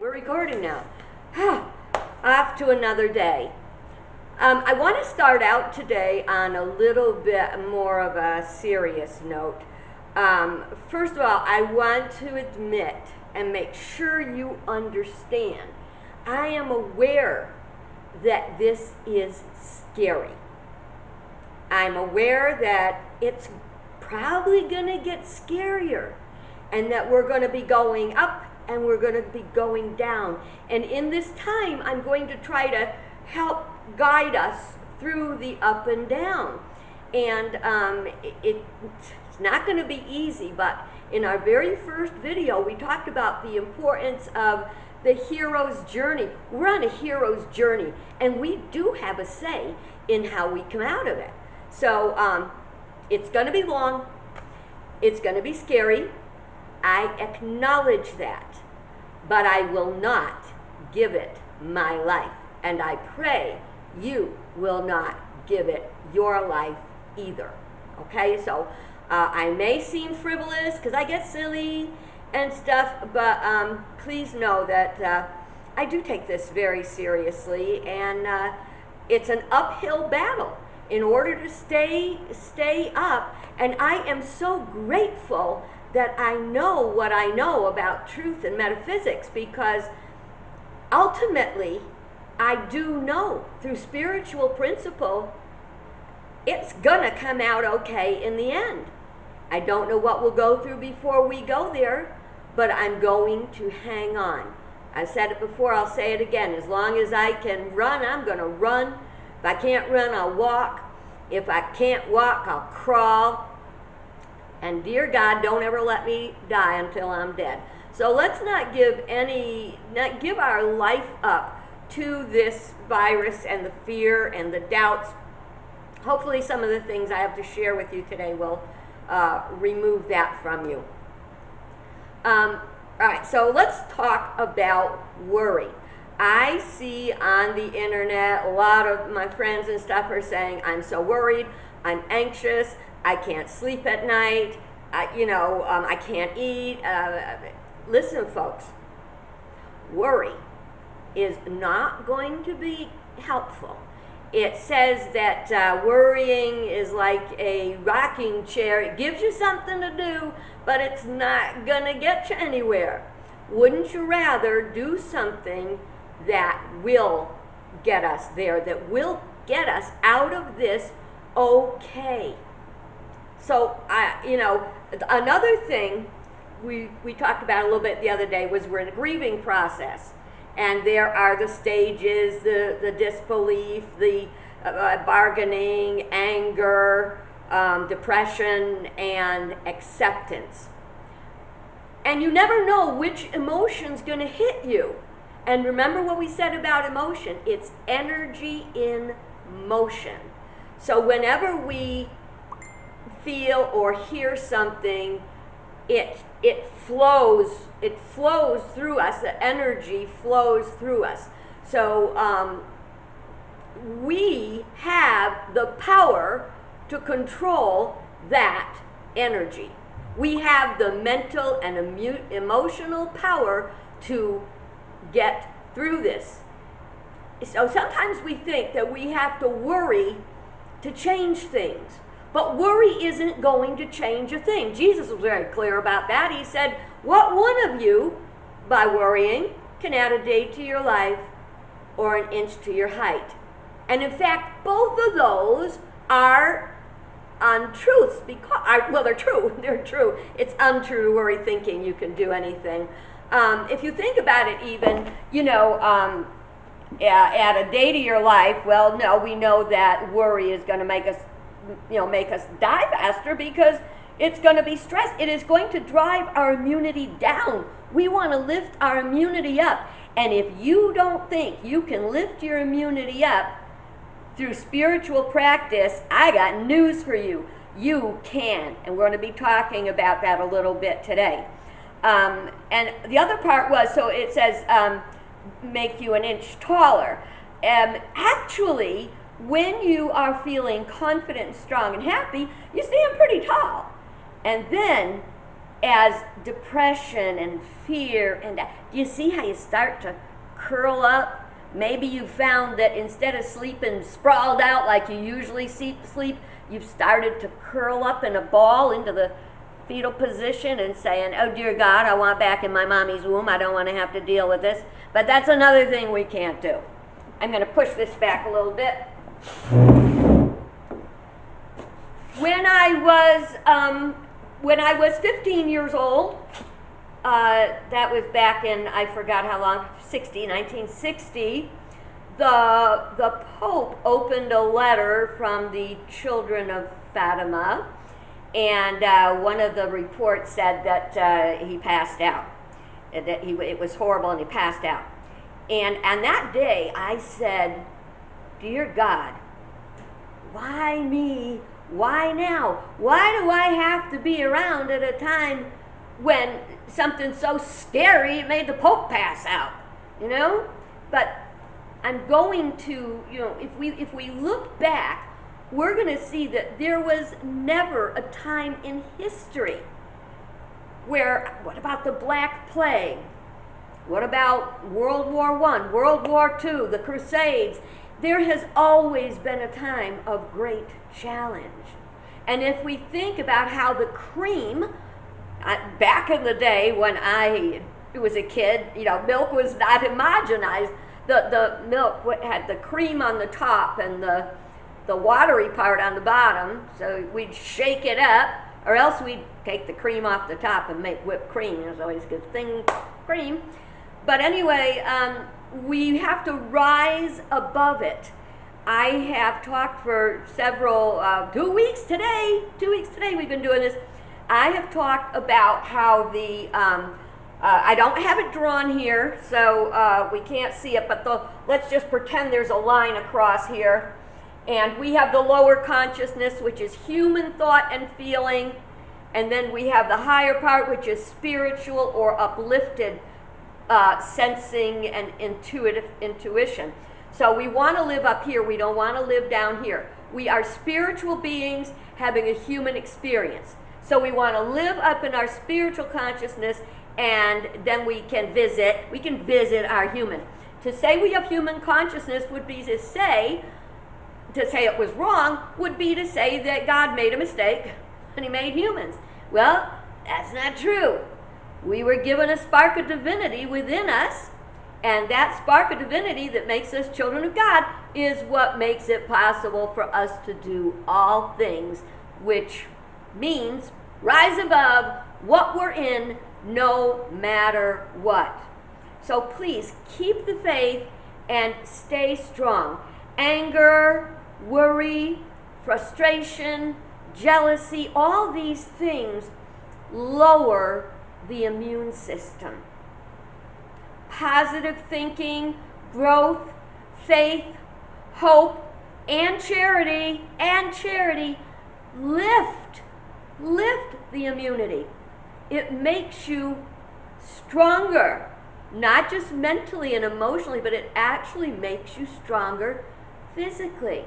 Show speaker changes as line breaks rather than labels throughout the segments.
We're recording now. Off to another day. I want to start out today on a little bit more of a serious note. First of all, I want to admit and make sure you understand, I am aware that this is scary. I'm aware that it's probably going to get scarier and that we're going to be going up and we're going to be going down. And in this time, I'm going to try to help guide us through the up and down. And it's not going to be easy, but in our very first video, we talked about the importance of the hero's journey. We're on a hero's journey, and we do have a say in how we come out of it. So it's going to be long. It's going to be scary. I acknowledge that. But I will not give it my life. And I pray you will not give it your life either. Okay, so I may seem frivolous because I get silly and stuff, but please know that I do take this very seriously, and it's an uphill battle in order to stay up. And I am so grateful that I know what I know about truth and metaphysics, because ultimately I do know through spiritual principle it's gonna come out okay in the end. I don't know what we'll go through before we go there, but I'm going to hang on. I've said it before, I'll say it again. As long as I can run, I'm gonna run. If I can't run, I'll walk. If I can't walk, I'll crawl. And dear God, don't ever let me die until I'm dead. So let's not give our life up to this virus and the fear and the doubts. Hopefully some of the things I have to share with you today will remove that from you. All right, so let's talk about worry. I see on the internet a lot of my friends and stuff are saying, I'm so worried, I'm anxious, I can't sleep at night, I can't eat. Listen, folks, worry is not going to be helpful. It says that worrying is like a rocking chair. It gives you something to do, but it's not going to get you anywhere. Wouldn't you rather do something that will get us there, that will get us out of this okay? So, another thing we talked about a little bit the other day was we're in a grieving process. And there are the stages, the disbelief, the bargaining, anger, depression, and acceptance. And you never know which emotion's going to hit you. And remember what we said about emotion. It's energy in motion. So whenever we feel or hear something, it flows through us. The energy flows through us. So we have the power to control that energy. We have the mental and emotional power to get through this. So sometimes we think that we have to worry to change things. But worry isn't going to change a thing. Jesus was very clear about that. He said, what one of you, by worrying, can add a day to your life or an inch to your height? And in fact, both of those are untruths. They're true. They're true. It's untrue to worry thinking you can do anything. If you think about it even, add a day to your life, well, no, we know that worry is going to make us die faster because it's going to be stress. It is going to drive our immunity down. We want to lift our immunity up. And if you don't think you can lift your immunity up through spiritual practice, I got news for you. You can. And we're going to be talking about that a little bit today. And the other part was, so it says, make you an inch taller. Actually, when you are feeling confident and strong and happy, you stand pretty tall. And then as depression and fear. And do you see how you start to curl up? Maybe you found that instead of sleeping sprawled out like you usually sleep, you've started to curl up in a ball into the fetal position and saying, oh dear God, I want back in my mommy's womb. I don't want to have to deal with this. But that's another thing we can't do. I'm going to push this back a little bit. When I was 15 years old, that was back in, I forgot how long, 1960, the Pope opened a letter from the children of Fatima, and one of the reports said that he passed out, that it was horrible and he passed out. And that day I said, dear God, why me? Why now? Why do I have to be around at a time when something so scary it made the Pope pass out? You know? But I'm going to, if we look back, we're going to see that there was never a time in history where, what about the Black Plague? What about World War I, World War II, the Crusades? There has always been a time of great challenge. And if we think about how the cream, back in the day when I was a kid, milk was not homogenized. The milk had the cream on the top and the watery part on the bottom, so we'd shake it up, or else we'd take the cream off the top and make whipped cream. There's always a good thing, cream. But anyway, we have to rise above it. I have talked for several, 2 weeks today we've been doing this. I have talked about how the, I don't have it drawn here, so we can't see it, but let's just pretend there's a line across here. And we have the lower consciousness, which is human thought and feeling. And then we have the higher part, which is spiritual or uplifted sensing and intuition. So we want to live up here. We don't want to live down here. We are spiritual beings having a human experience. So we want to live up in our spiritual consciousness, and then we can visit our human. To say we have human consciousness would be to say it was wrong would be to say that God made a mistake and he made humans. Well, that's not true. We were given a spark of divinity within us, and that spark of divinity that makes us children of God is what makes it possible for us to do all things, which means rise above what we're in no matter what. So please keep the faith and stay strong. Anger, worry, frustration, jealousy, all these things lower the immune system. Positive thinking, growth, faith, hope, and charity lift the immunity. It makes you stronger, not just mentally and emotionally, but it actually makes you stronger physically.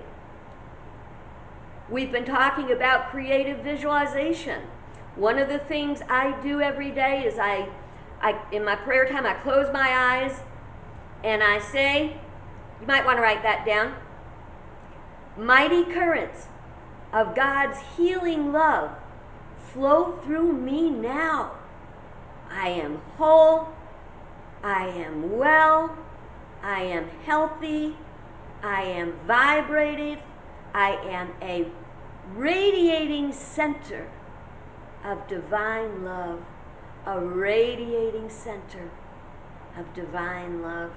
We've been talking about creative visualization. One of the things I do every day is I in my prayer time, I close my eyes and I say, you might want to write that down, mighty currents of God's healing love flow through me now. I am whole, I am well, I am healthy, I am vibrated, I am a radiating center of divine love, a radiating center of divine love.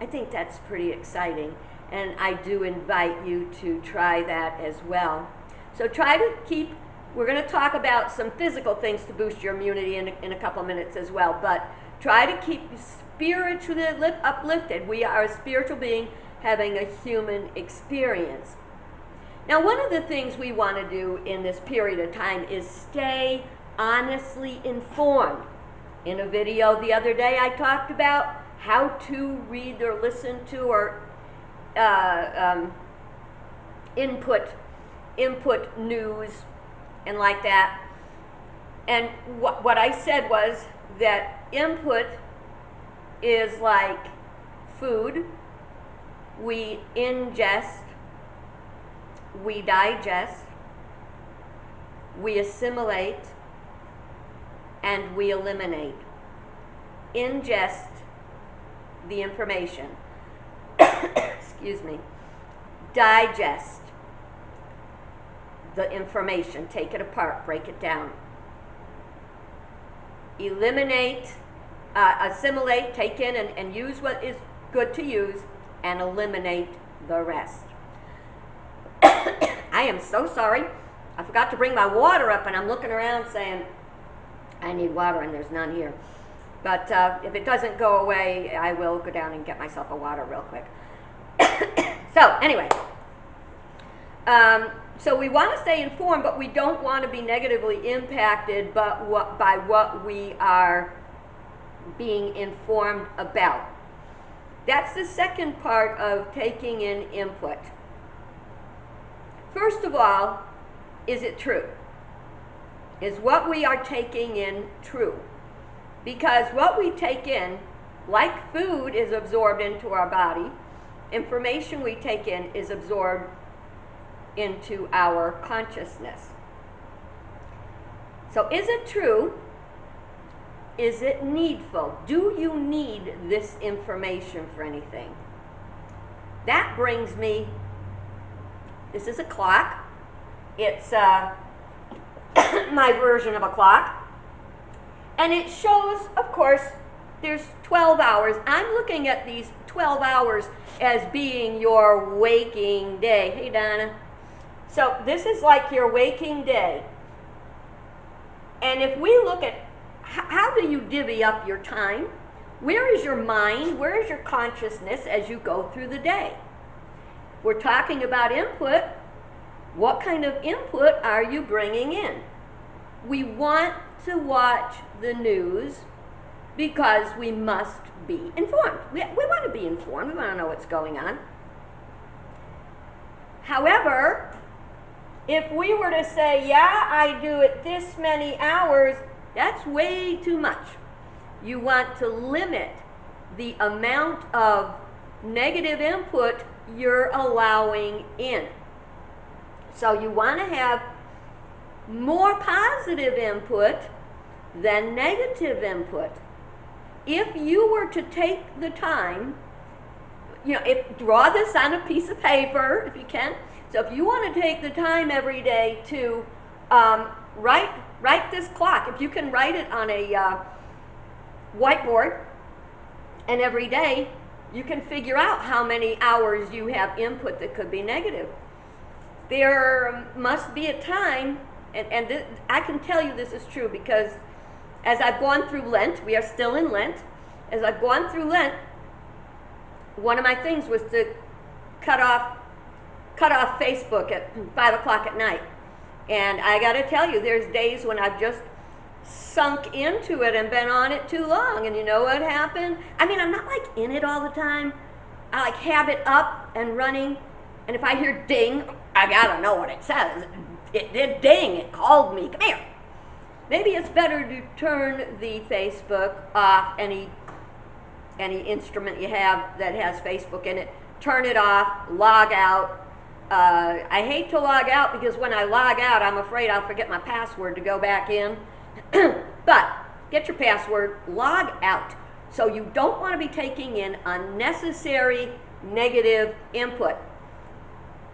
I think that's pretty exciting, and I do invite you to try that as well. So try to keep, we're going to talk about some physical things to boost your immunity in a couple minutes as well, but try to keep spiritually uplifted. We are a spiritual being having a human experience. Now, one of the things we want to do in this period of time is stay honestly informed. In a video the other day, I talked about how to read or listen to or input news and like that. And what I said was that input is like food. We ingest, we digest, we assimilate, and we eliminate. Ingest the information. Excuse me. Digest the information. Take it apart, break it down. Eliminate, assimilate, take in and use what is good to use, and eliminate the rest. I am so sorry. I forgot to bring my water up, and I'm looking around saying, I need water, and there's none here. But if it doesn't go away, I will go down and get myself a water real quick. So anyway, so we want to stay informed, but we don't want to be negatively impacted by what we are being informed about. That's the second part of taking in input. First of all, is it true? Is what we are taking in true? Because what we take in, like food is absorbed into our body, information we take in is absorbed into our consciousness. So is it true? Is it needful? Do you need this information for anything? That brings me, this is a clock. It's my version of a clock. And it shows, of course, there's 12 hours. I'm looking at these 12 hours as being your waking day. Hey, Donna. So this is like your waking day. And if we look at how do you divvy up your time? Where is your mind? Where is your consciousness as you go through the day? We're talking about input. What kind of input are you bringing in? We want to watch the news because we must be informed. We want to be informed. We want to know what's going on. However, if we were to say, yeah, I do it this many hours, that's way too much. You want to limit the amount of negative input you're allowing in. So you want to have more positive input than negative input. If you were to take the time, draw this on a piece of paper if you can. So if you want to take the time every day to write this clock, if you can write it on a whiteboard, and every day you can figure out how many hours you have input that could be negative. There must be a time, and this, I can tell you this is true because as I've gone through Lent, we are still in Lent, as I've gone through Lent, one of my things was to cut off Facebook at 5 o'clock at night. And I got to tell you, there's days when I've just sunk into it and been on it too long. And you know what happened? I mean, I'm not like in it all the time. I like have it up and running. And if I hear ding, I got to know what it says. It did ding. It called me. Come here. Maybe it's better to turn the Facebook off, any instrument you have that has Facebook in it. Turn it off, log out. I hate to log out because when I log out, I'm afraid I'll forget my password to go back in. But get your password, log out. So you don't want to be taking in unnecessary negative input.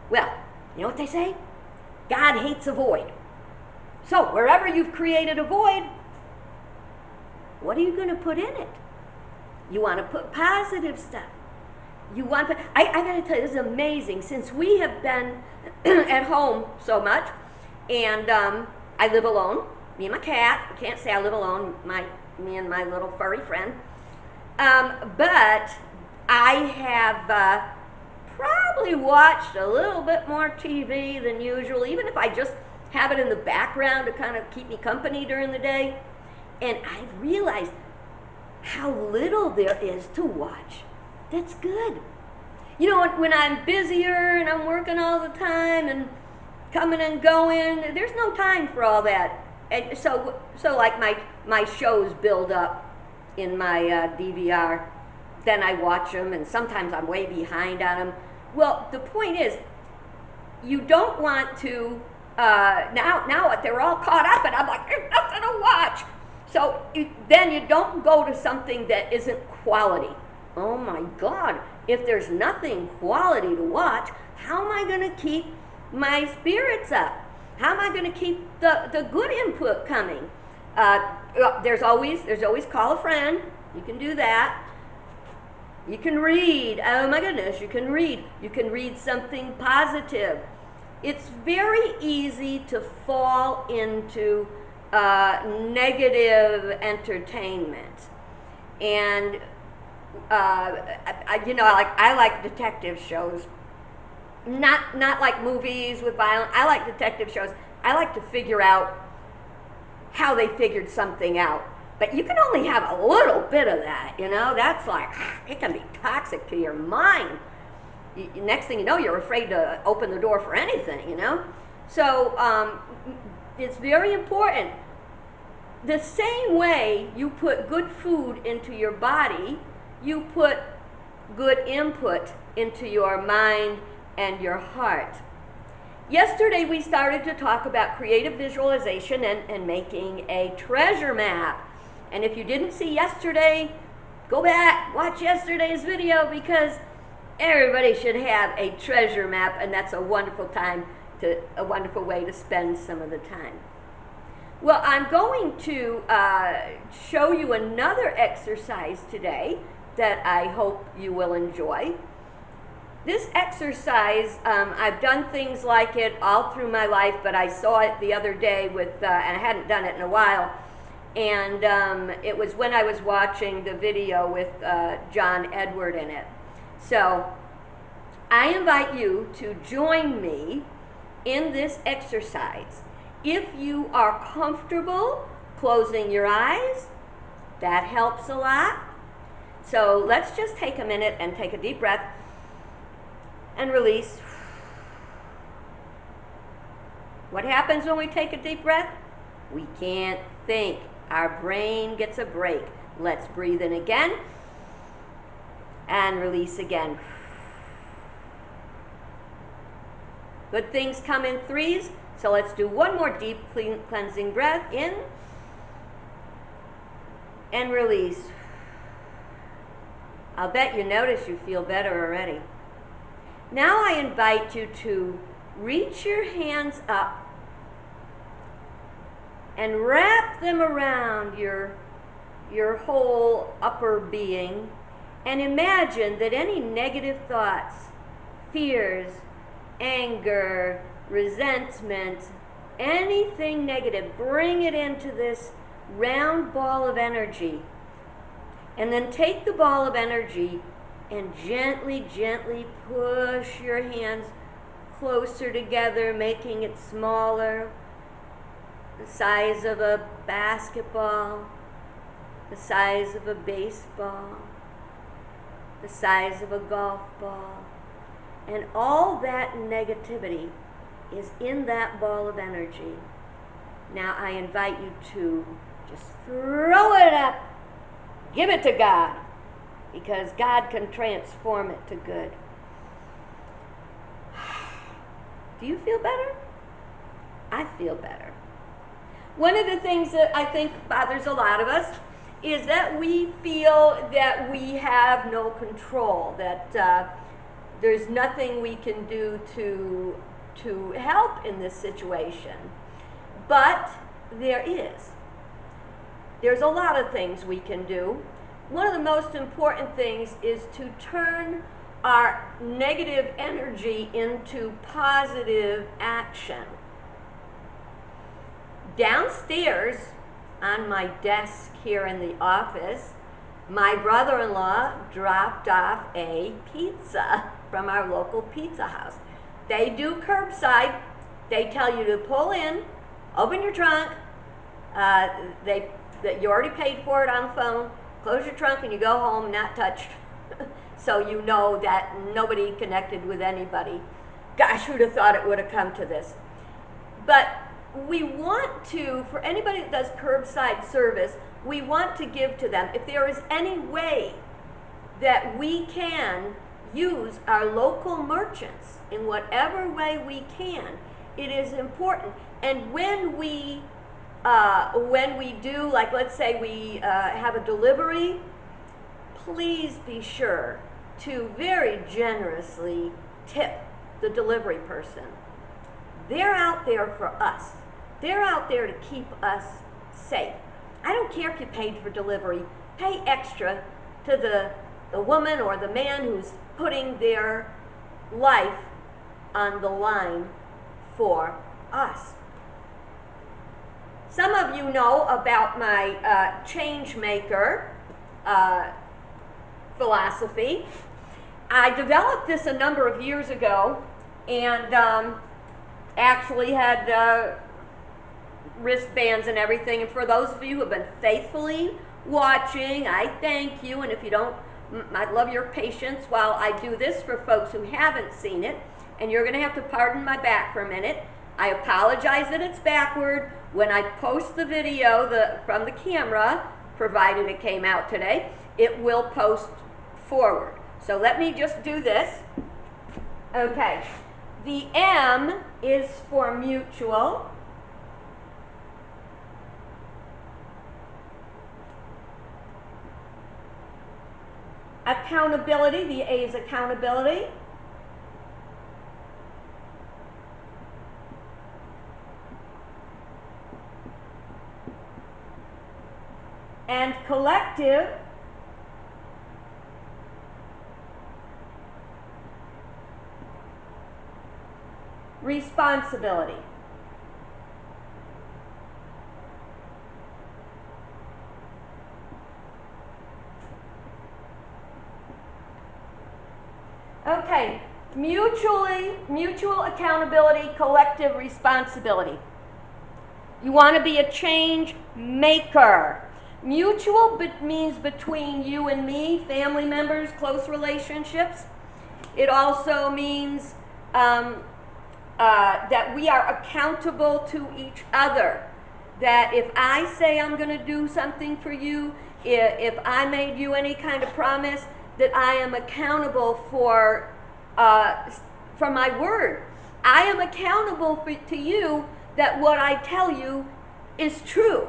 Well, you know what they say? God hates a void. So wherever you've created a void, what are you going to put in it? You want to put positive stuff. You want to, I got to tell you, this is amazing. Since we have been at home so much, and I live alone, me and my cat. I can't say I live alone, me and my little furry friend. But I have probably watched a little bit more TV than usual, even if I just have it in the background to kind of keep me company during the day. And I've realized how little there is to watch that's good. You know, when I'm busier and I'm working all the time and coming and going, there's no time for all that and so like my shows build up in my DVR. Then I watch them, and sometimes I'm way behind on them. Well, the point is, you don't want to now they're all caught up, and I'm like, there's nothing to watch. So then you don't go to something that isn't quality. Oh my God, if there's nothing quality to watch, how am I going to keep my spirits up? How am I going to keep the good input coming? There's always call a friend. You can do that. You can read. Oh my goodness, you can read. You can read something positive. It's very easy to fall into negative entertainment, and I like detective shows. Not like movies with violence. I like detective shows. I like to figure out how they figured something out. But you can only have a little bit of that, That's like, it can be toxic to your mind. Next thing you know, you're afraid to open the door for anything, So it's very important. The same way you put good food into your body, you put good input into your mind and your heart. Yesterday we started to talk about creative visualization and making a treasure map. And if you didn't see yesterday, go back, watch yesterday's video, because everybody should have a treasure map, and that's a wonderful way to spend some of the time. Well, I'm going to show you another exercise today that I hope you will enjoy. This exercise, I've done things like it all through my life, but I saw it the other day and I hadn't done it in a while. And it was when I was watching the video with John Edward in it. So I invite you to join me in this exercise. If you are comfortable closing your eyes, that helps a lot. So let's just take a minute and take a deep breath and release. What happens when we take a deep breath? We can't think. Our brain gets a break. Let's breathe in again and release again. Good things come in threes, so let's do one more deep cleansing breath in and release. I'll bet you notice you feel better already. Now I invite you to reach your hands up and wrap them around your whole upper being, and imagine that any negative thoughts, fears, anger, resentment, anything negative, bring it into this round ball of energy. And then take the ball of energy and gently, gently push your hands closer together, making it smaller, the size of a basketball, the size of a baseball, the size of a golf ball. And all that negativity is in that ball of energy. Now I invite you to just throw it up, give it to God, because God can transform it to good. Do you feel better? I feel better. One of the things that I think bothers a lot of us is that we feel that we have no control, that there's nothing we can do to help in this situation. But there is. There's a lot of things we can do. One of the most important things is to turn our negative energy into positive action. Downstairs on my desk here in the office, my brother-in-law dropped off a pizza from our local pizza house. They do curbside. They tell you to pull in, open your trunk. You already paid for it on the phone. Close your trunk and you go home, not touched. So you know that nobody connected with anybody. Gosh, who'd have thought it would have come to this? But we want to, for anybody that does curbside service, we want to give to them. If there is any way that we can use our local merchants in whatever way we can, it is important. And when we do, like let's say we have a delivery, please be sure to very generously tip the delivery person. They're out there for us. They're out there to keep us safe. I don't care if you paid for delivery. Pay extra to the woman or the man who's putting their life on the line for us. Some of you know about my change maker philosophy. I developed this a number of years ago, and actually had wristbands and everything. And for those of you who have been faithfully watching, I thank you. And if you don't, I'd love your patience while I do this for folks who haven't seen it. And you're going to have to pardon my back for a minute. I apologize that it's backward. When I post the video from the camera, provided it came out today, it will post forward. So let me just do this. Okay. The M is for mutual. Accountability, the A is accountability. And collective responsibility. Okay, mutual accountability, collective responsibility. You want to be a change maker. Mutual means between you and me, family members, close relationships. It also means that we are accountable to each other. That if I say I'm going to do something for you, if I made you any kind of promise, that I am accountable for my word. I am accountable to you that what I tell you is true.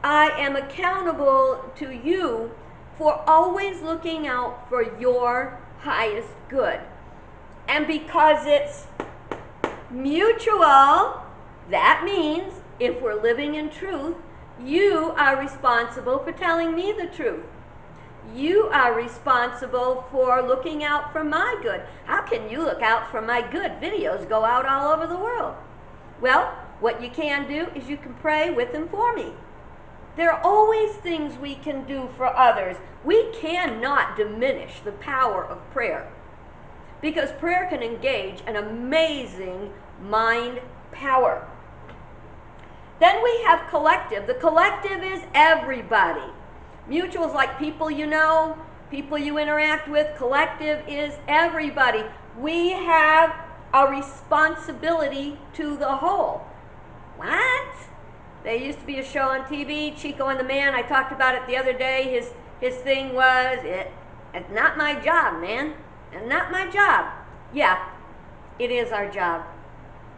I am accountable to you for always looking out for your highest good. And because it's mutual, that means if we're living in truth, you are responsible for telling me the truth. You are responsible for looking out for my good. How can you look out for my good? Videos go out all over the world. Well, what you can do is you can pray with and for me. There are always things we can do for others. We cannot diminish the power of prayer, because prayer can engage an amazing mind power. Then we have collective. The collective is everybody. Mutual is like people you know, people you interact with. Collective is everybody. We have a responsibility to the whole. What? There used to be a show on TV, Chico and the Man. I talked about it the other day. His thing was, it's not my job, man. It's not my job. Yeah, it is our job.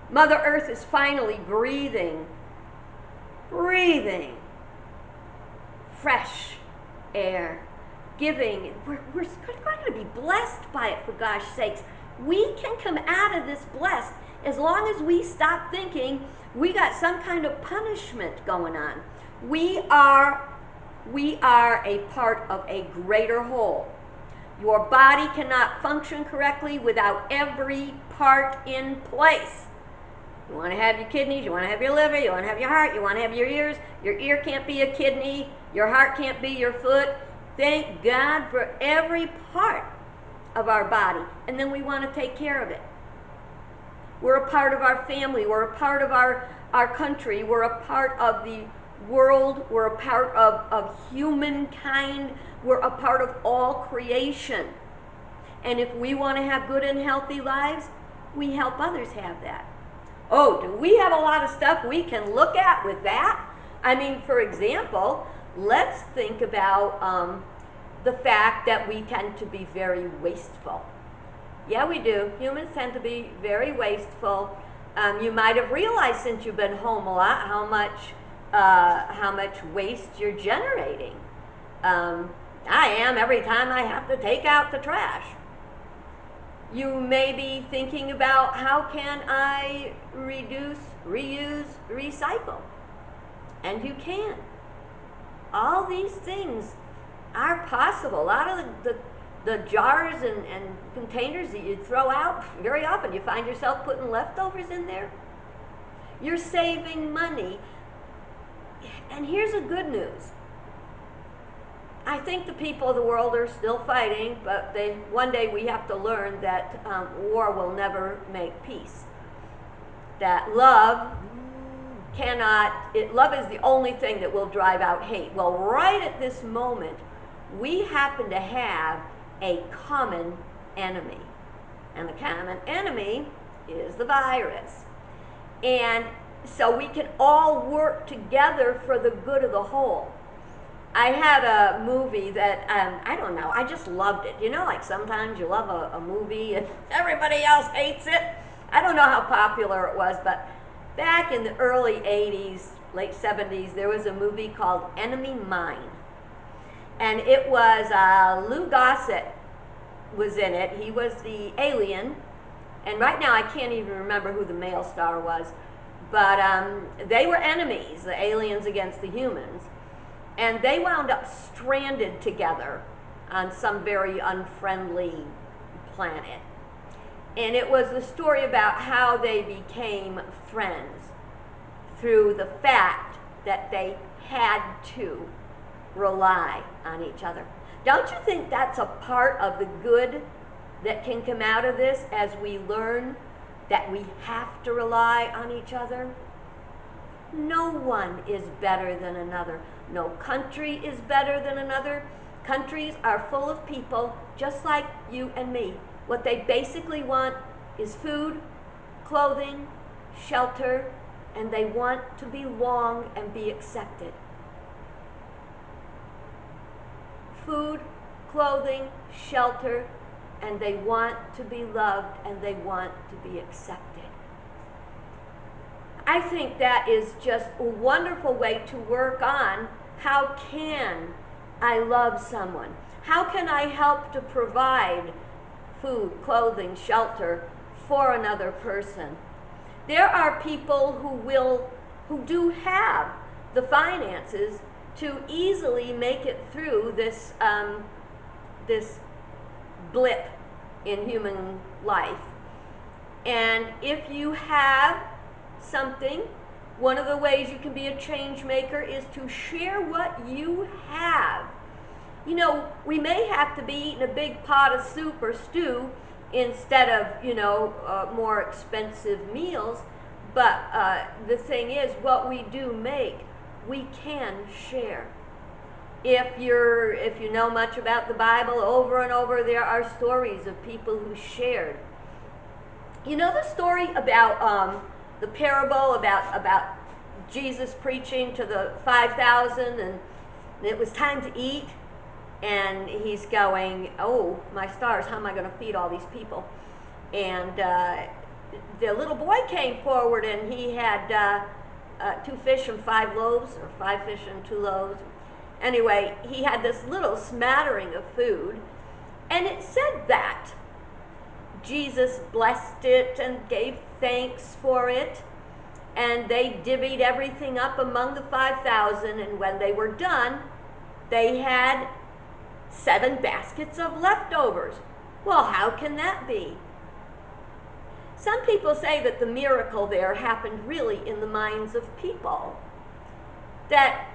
Mother Earth is finally breathing fresh air, giving. We're going to be blessed by it, for gosh sakes. We can come out of this blessed as long as we stop thinking we got some kind of punishment going on. We are a part of a greater whole. Your body cannot function correctly without every part in place. You want to have your kidneys, you want to have your liver, you want to have your heart, you want to have your ears. Your ear can't be a kidney, your heart can't be your foot. Thank God for every part of our body. And then we want to take care of it. We're a part of our family, we're a part of our country, we're a part of the world, we're a part of humankind, we're a part of all creation. And if we want to have good and healthy lives, we help others have that. Oh, do we have a lot of stuff we can look at with that? I mean, for example, let's think about the fact that we tend to be very wasteful. Yeah, we do. Humans tend to be very wasteful. You might have realized since you've been home a lot how much waste you're generating. I am every time I have to take out the trash. You may be thinking about how can I reduce, reuse, recycle. And you can. All these things are possible. A lot of the jars and containers that you throw out, very often you find yourself putting leftovers in there. You're saving money. And here's the good news. I think the people of the world are still fighting, but one day we have to learn that war will never make peace. That love love is the only thing that will drive out hate. Well, right at this moment, we happen to have a common enemy. And the common enemy is the virus. And so we can all work together for the good of the whole. I had a movie that, I don't know, I just loved it. You know, like sometimes you love a movie and everybody else hates it. I don't know how popular it was, but back in the early 80s, late 70s, there was a movie called Enemy Mine. And it was, Lou Gossett was in it. He was the alien. And right now I can't even remember who the male star was. But they were enemies, the aliens against the humans. And they wound up stranded together on some very unfriendly planet. And it was the story about how they became friends through the fact that they had to rely on each other. Don't you think that's a part of the good that can come out of this as we learn that we have to rely on each other? No one is better than another. No country is better than another. Countries are full of people just like you and me. What they basically want is food, clothing, shelter, and they want to belong and be accepted. Food, clothing, shelter, and they want to be loved and they want to be accepted. I think that is just a wonderful way to work on how can I love someone? How can I help to provide food, clothing, shelter for another person? There are people who do have the finances to easily make it through this blip in human life. And if you have something, one of the ways you can be a change maker is to share what you have. You know, we may have to be eating a big pot of soup or stew instead of, more expensive meals, but the thing is, what we do make, we can share. If you know much about the Bible, over and over there are stories of people who shared. You know the story about the parable about Jesus preaching to the 5,000 and it was time to eat and he's going, oh my stars, how am I going to feed all these people? And the little boy came forward and he had 2 fish and 5 loaves, or 5 fish and 2 loaves. Anyway, he had this little smattering of food, and it said that Jesus blessed it and gave thanks for it, and they divvied everything up among the 5,000, and when they were done, they had 7 baskets of leftovers. Well, how can that be? Some people say that the miracle there happened really in the minds of people. That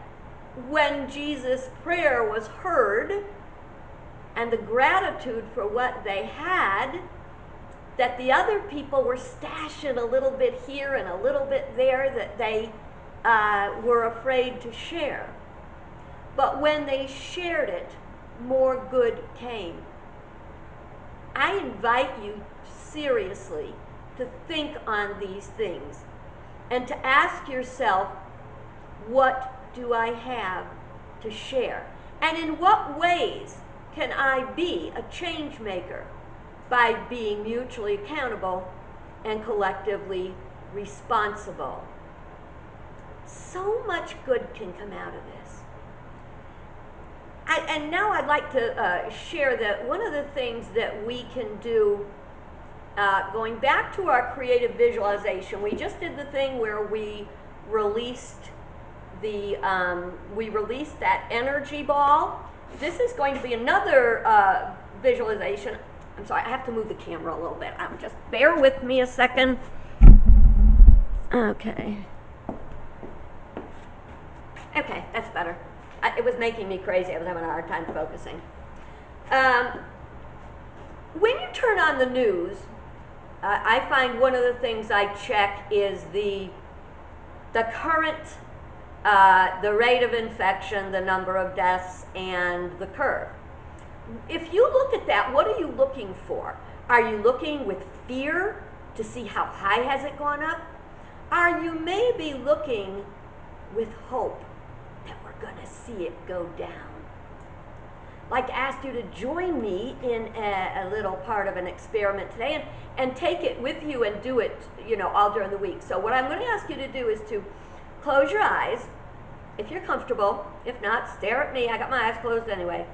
when Jesus' prayer was heard and the gratitude for what they had, that the other people were stashing a little bit here and a little bit there that they were afraid to share. But when they shared it, more good came. I invite you seriously to think on these things. and to ask yourself, what do I have to share? And in what ways can I be a change maker by being mutually accountable and collectively responsible? So much good can come out of this. And now I'd like to share that one of the things that we can do, going back to our creative visualization, we just did the thing where we released that energy ball. This is going to be another visualization. I'm sorry, I have to move the camera a little bit. Just bear with me a second. Okay. Okay, that's better. It was making me crazy. I was having a hard time focusing. When you turn on the news, I find one of the things I check is the current, the rate of infection, the number of deaths, and the curve. If you look at that, what are you looking for? Are you looking with fear to see how high has it gone up? Are you maybe looking with hope that we're going to see it go down? I'd like to ask you to join me in a little part of an experiment today and take it with you and do it, all during the week. So what I'm going to ask you to do is to close your eyes, if you're comfortable. If not, stare at me. I got my eyes closed anyway.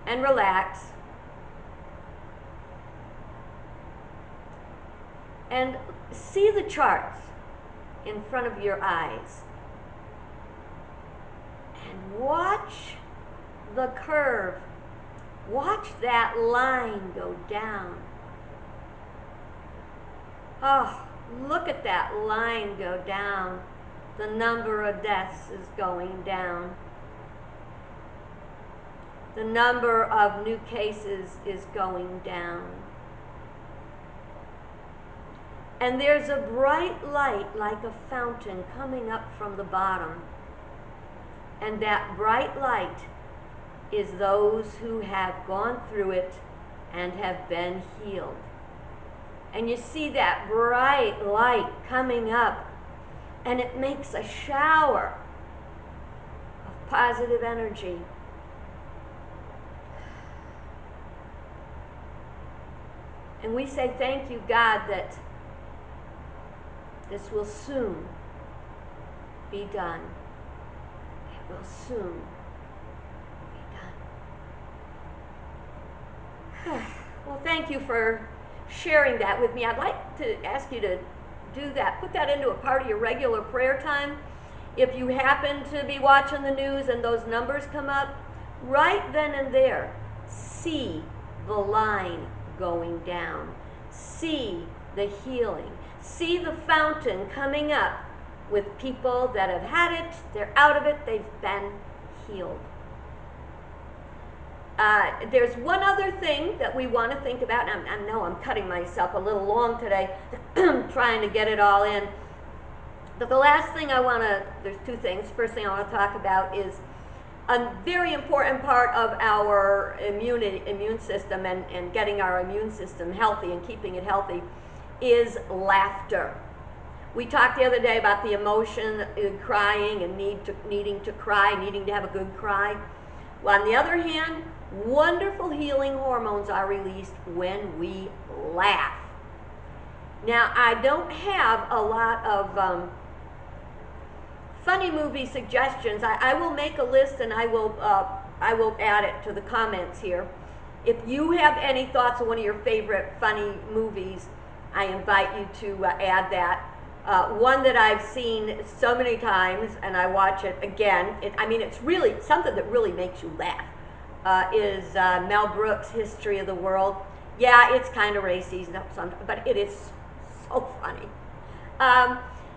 And relax. And see the charts in front of your eyes. And watch the curve. Watch that line go down. Oh, look at that line go down. The number of deaths is going down. The number of new cases is going down. And there's a bright light like a fountain coming up from the bottom. And that bright light is those who have gone through it and have been healed. And you see that bright light coming up, and it makes a shower of positive energy. And we say, thank you, God, that this will soon be done. It will soon be done. Well, thank you for sharing that with me. I'd like to ask you to do that. Put that into a part of your regular prayer time. If you happen to be watching the news and those numbers come up, right then and there, see the line going down. See the healing. See the fountain coming up with people that have had it, they're out of it, they've been healed. There's one other thing that we want to think about, and I know I'm cutting myself a little long today, trying to get it all in. But the last thing there's two things. First thing I want to talk about is a very important part of our immune system and getting our immune system healthy and keeping it healthy is laughter. We talked the other day about the emotion, crying, and needing to cry, needing to have a good cry. Well, on the other hand, wonderful healing hormones are released when we laugh. Now, I don't have a lot of funny movie suggestions. I will make a list and I will add it to the comments here. If you have any thoughts on one of your favorite funny movies, I invite you to add that. One that I've seen so many times and I watch it again, it's really something that really makes you laugh, is Mel Brooks' History of the World. Yeah, it's kind of racy, but it is so funny.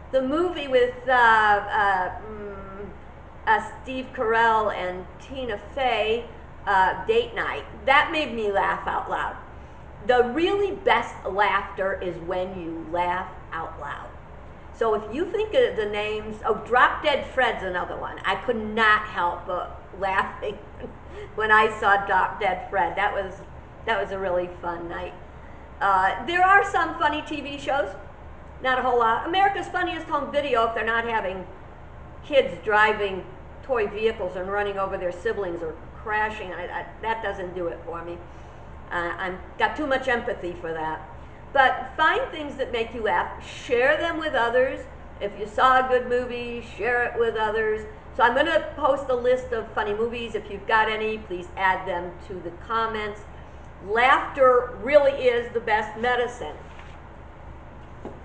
The movie with Steve Carell and Tina Fey, Date Night, that made me laugh out loud. The really best laughter is when you laugh out loud. So if you think of the names, Drop Dead Fred's another one. I could not help but laughing when I saw Drop Dead Fred. That was a really fun night. There are some funny TV shows. not a whole lot. America's Funniest Home Video, if they're not having kids driving toy vehicles and running over their siblings or crashing, that doesn't do it for me. I've got too much empathy for that. But find things that make you laugh, share them with others. If you saw a good movie, share it with others. So I'm going to post a list of funny movies. If you've got any, please add them to the comments. Laughter really is the best medicine.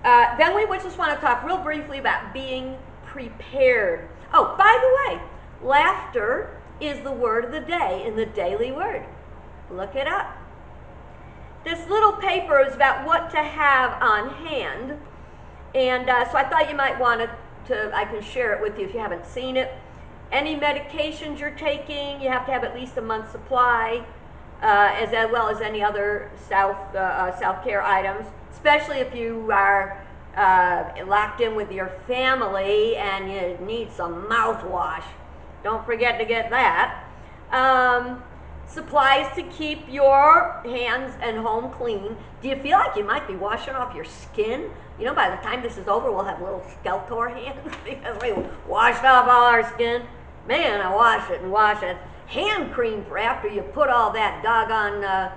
Then we just want to talk real briefly about being prepared. Oh, by the way, laughter is the word of the day in the Daily Word. Look it up. This little paper is about what to have on hand. And so I thought you might want I can share it with you if you haven't seen it. Any medications you're taking, you have to have at least a month's supply, as well as any other self-care items, especially if you are locked in with your family and you need some mouthwash. Don't forget to get that. Supplies to keep your hands and home clean. Do you feel like you might be washing off your skin? You know, by the time this is over, we'll have little Skeletor hands because we washed off all our skin. Man, I wash it and wash it. Hand cream for after you put all that doggone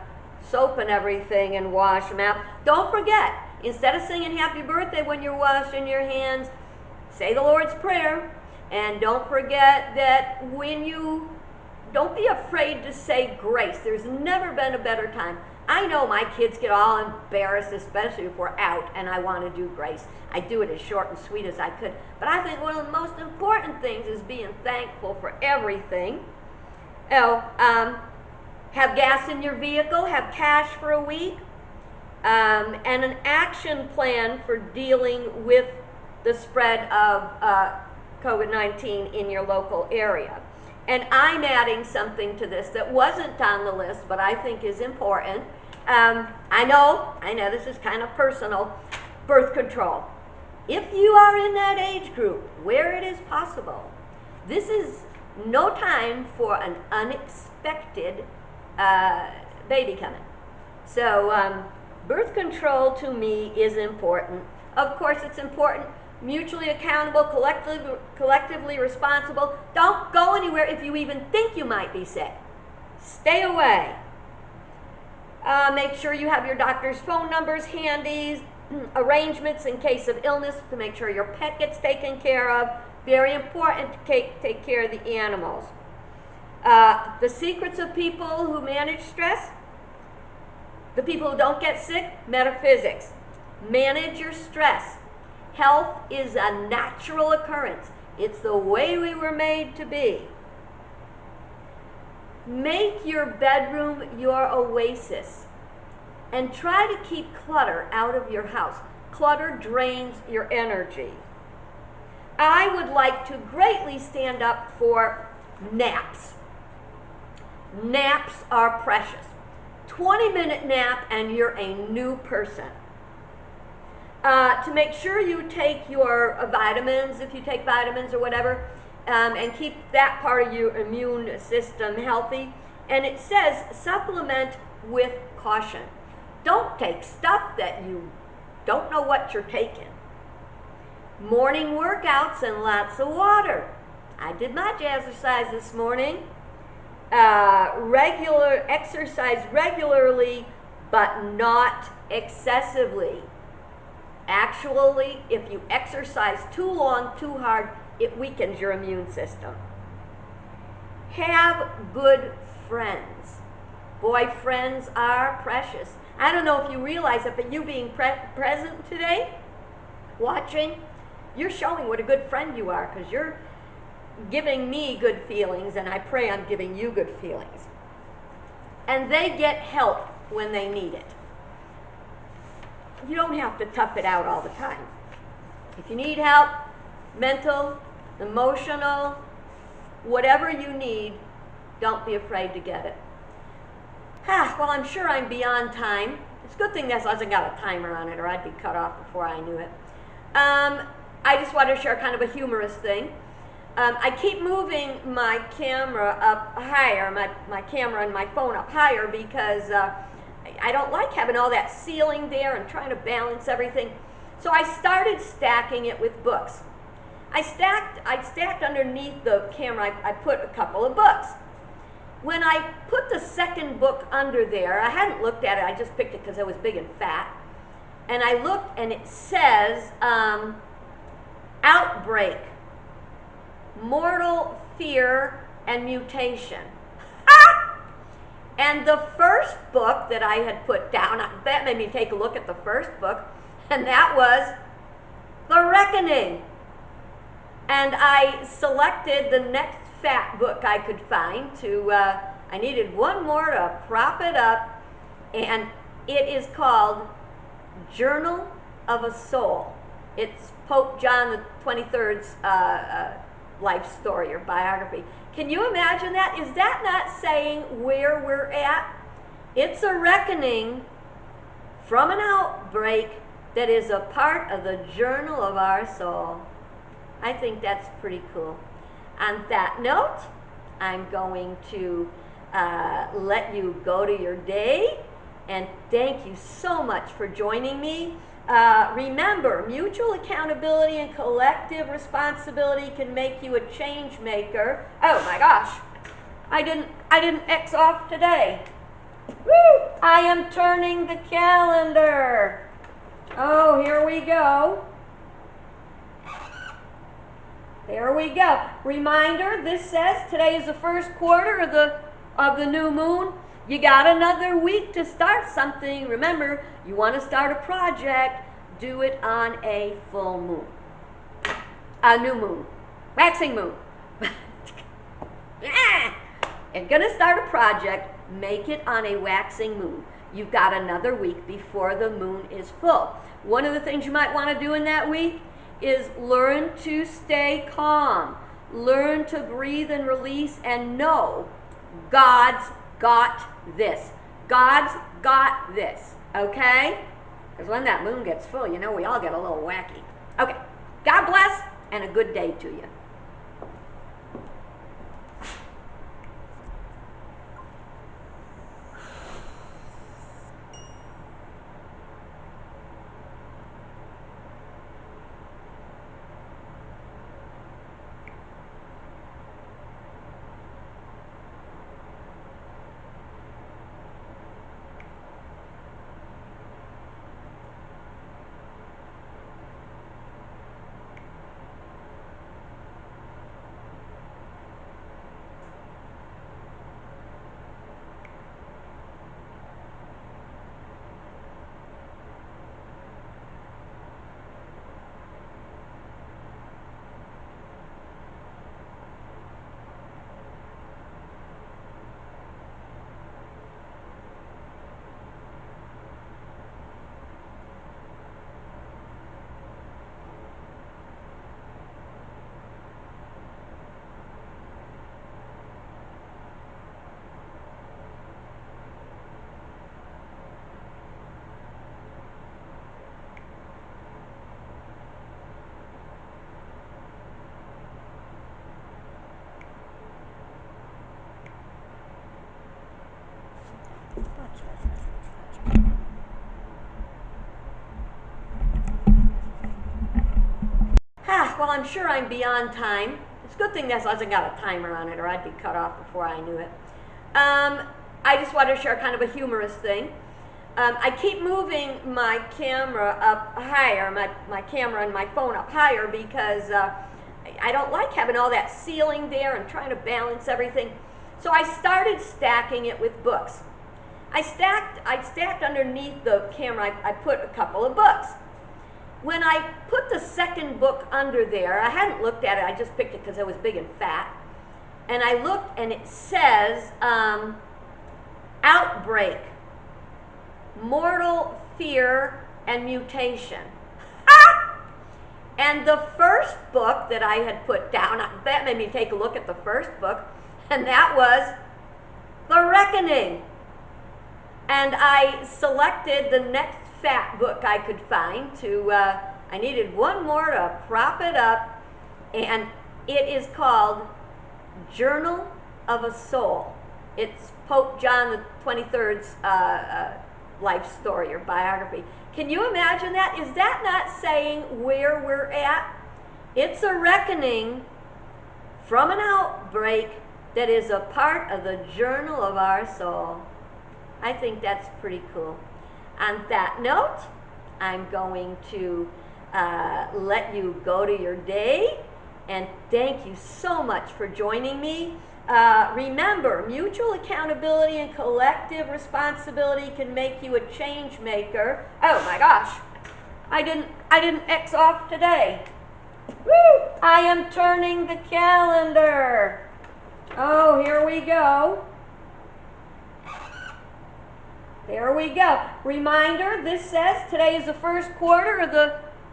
soap and everything and wash them out. Don't forget, instead of singing happy birthday when you're washing your hands, say the Lord's Prayer. And don't forget that don't be afraid to say grace. There's never been a better time. I know my kids get all embarrassed, especially if we're out and I want to do grace. I do it as short and sweet as I could. But I think one of the most important things is being thankful for everything. Have gas in your vehicle, have cash for a week, and an action plan for dealing with the spread of COVID-19 in your local area. And I'm adding something to this that wasn't on the list, but I think is important. I know this is kind of personal. Birth control. If you are in that age group where it is possible, this is no time for an unexpected baby coming. So birth control to me is important. Of course, it's important. Mutually accountable, collectively responsible. Don't go anywhere if you even think you might be sick. Stay away. Make sure you have your doctor's phone numbers handy, arrangements in case of illness to make sure your pet gets taken care of. Very important to take care of the animals. The secrets of people who manage stress, the people who don't get sick, metaphysics. Manage your stress. Health is a natural occurrence. It's the way we were made to be. Make your bedroom your oasis and try to keep clutter out of your house. Clutter drains your energy. I would like to greatly stand up for naps. Naps are precious. 20-minute nap and you're a new person. To make sure you take your vitamins, if you take vitamins or whatever, and keep that part of your immune system healthy. And it says supplement with caution. Don't take stuff that you don't know what you're taking. Morning workouts and lots of water. I did my jazzercise this morning. Exercise regularly, but not excessively. Actually, if you exercise too long, too hard, it weakens your immune system. Have good friends. Boy, friends are precious. I don't know if you realize it, but you being present today, watching, you're showing what a good friend you are because you're giving me good feelings, and I pray I'm giving you good feelings. And they get help when they need it. You don't have to tough it out all the time. If you need help, mental, emotional, whatever you need, don't be afraid to get it. Well, I'm sure I'm beyond time. It's a good thing this hasn't got a timer on it, or I'd be cut off before I knew it. I just want to share kind of a humorous thing. I keep moving my camera up higher, my camera and my phone up higher, because I don't like having all that ceiling there and trying to balance everything. So I started stacking it with books. I stacked underneath the camera, I put a couple of books. When I put the second book under there, I hadn't looked at it, I just picked it because it was big and fat. And I looked and it says, Outbreak, Mortal Fear and Mutation. And the first book that I had put down, that made me take a look at the first book, and that was The Reckoning. And I selected the next fat book I could find to, I needed one more to prop it up, and it is called Journal of a Soul. It's Pope John the 23rd's life story or biography. Can you imagine that? Is that not saying where we're at? It's a reckoning from an outbreak that is a part of the journal of our soul. I think that's pretty cool. On that note, I'm going to let you go to your day, and thank you so much for joining me. Remember, mutual accountability and collective responsibility can make you a change maker. Oh my gosh, I didn't X off today. Woo! I am turning the calendar. Oh, here we go. There we go. Reminder, this says today is the first quarter of the new moon. You got another week to start something. Remember, you want to start a project, do it on a full moon. A new moon. Waxing moon. You're going to start a project, make it on a waxing moon. You've got another week before the moon is full. One of the things you might want to do in that week is learn to stay calm. Learn to breathe and release and know God's got this. God's got this, okay? Because when that moon gets full, you know we all get a little wacky. Okay, God bless and a good day to you. Well, I'm sure I'm beyond time. It's a good thing this hasn't got a timer on it, or I'd be cut off before I knew it. I just wanted to share kind of a humorous thing. I keep moving my camera up higher, my camera and my phone up higher, because I don't like having all that ceiling there and trying to balance everything. So I started stacking it with books. I stacked underneath the camera, I put a couple of books. When I put the second book under there, I hadn't looked at it, I just picked it because it was big and fat. And I looked and it says, Outbreak, Mortal Fear and Mutation. And the first book that I had put down, that made me take a look at the first book, and that was The Reckoning. And I selected the next fat book I could find to, I needed one more to prop it up, and it is called Journal of a Soul. It's Pope John the 23rd's life story or biography. Can you imagine that? Is that not saying where we're at? It's a reckoning from an outbreak that is a part of the journal of our soul. I think that's pretty cool. On that note, I'm going to let you go to your day, and thank you so much for joining me. Remember, mutual accountability and collective responsibility can make you a change maker. Oh my gosh, I didn't X off today. Woo! I am turning the calendar. Oh, here we go. There we go. Reminder, this says today is the first quarter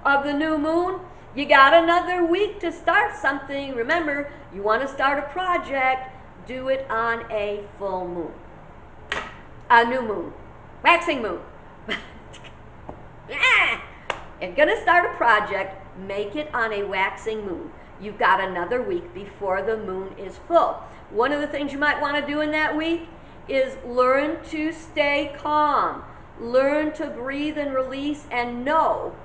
of the new moon. You got another week to start something. Remember, you want to start a project, do it on a full moon. A new moon. Waxing moon. You're going to start a project, make it on a waxing moon. You've got another week before the moon is full. One of the things you might want to do in that week is learn to stay calm. Learn to breathe and release and know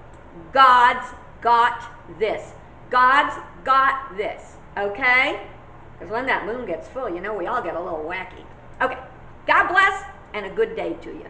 God's got this. God's got this, okay? Because when that moon gets full, you know we all get a little wacky. Okay, God bless and a good day to you.